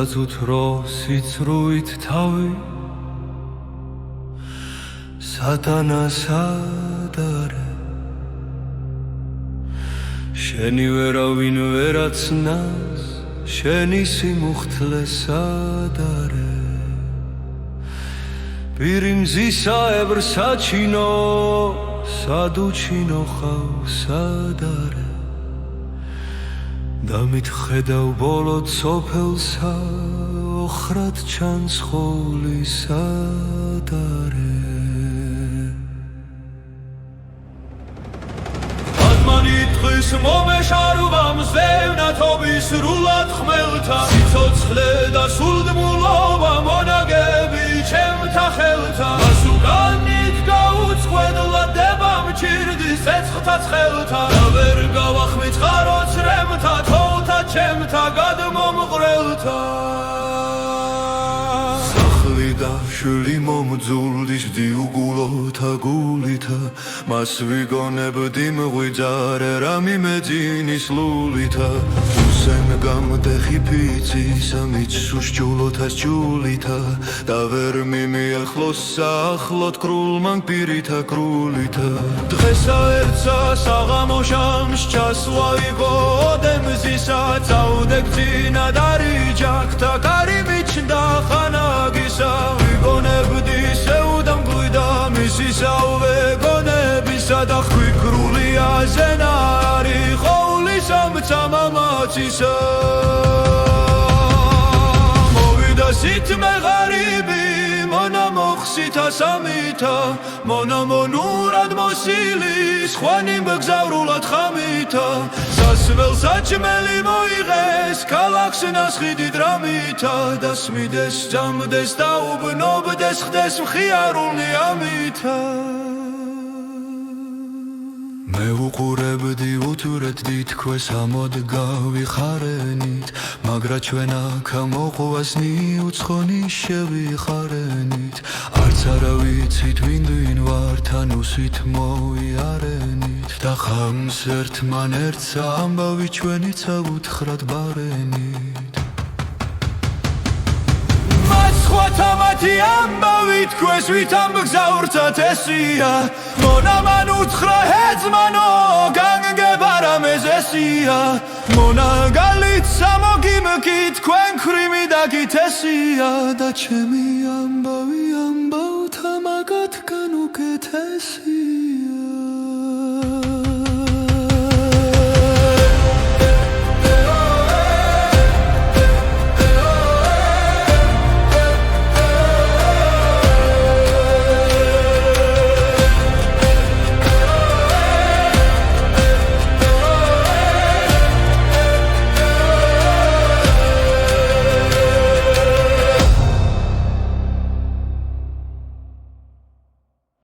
საძუთრო სიცრუით თავი სატანას ადარე შენი ვერავინ ვერაცნას შენი სიმუხთლეს ადარე პირიმზისაებრ საჩინო სადუჩინო ხავს ადარე და მითხედავ ბოლო სოფელსა ოხრად ჩანს ხოლის ადარე ადმანი დღის მომეშარვამ ზევნათობის სრულად ხმელთა სიცოცხლე და სულდმულობა მონაგები ჩემთა ხელთა მასუგანით გაუწყვედლა დება მჭირდის ცეცხლთა ცხელთა და ვერ გავახმით ხაროც რემთა თოვლთა ჩემთა გადმომყრელთა სახლი და შვილი მომძულდის დიუგულოთა გულითა მას ვიგონებდი მღვიძარე რა მიმეძინის ლულითა უსენ გამდეხი ფიცისა მიცსუშჯულოთას ჯულითა და ვერ მიმიახლოს სახლოთ კრულმან პირითა კრულითა დღესა ერთსა საღამოშამს ჩასვა იყო ოდემზისა წავდე გძინა დარიჯახთა კარი მიჩნდა ხანაგისა ვიგონებდი სევდა მგვიდა მისისავე გონებისა და ხვიქრულია ზენარი ხოვლის ამცა მამაცისა მოვიდა სითმე ღარიბი მონა მოხსითა სამითა მონა მონურად მოსილი სხვანი მგზავრულად ხამითა სასվել საჭმელი მოიღეს ქალაქს ნასხიდი დრამითა და სმიდეს ჯამდეს და უბნობდეს ხდეს მხიარული ამითა მე უყურებდი უთურეთდი თქვეს ამოდგავიხარენით მაგრა ჩვენ აქ მოყვასნი უცხონი შევიხარენით არც არა ვიცით ვინ ვარ თან უსვით მოვიარენით და ხამს ერთმან ერთსა ამბავი ჩვენი წავუთხრათ ბარენით სხვათამათი ამბავი თქვეს ვით ამგზავრთათ ესია მონა მან უთხრა ჰეძმანო განგებარა მეზესია მონა გალით სამოგიმკი თქვენ ქრიმი დაგითესია და ჩემი ამბავი ამბავთა მაგათგან უკეთესია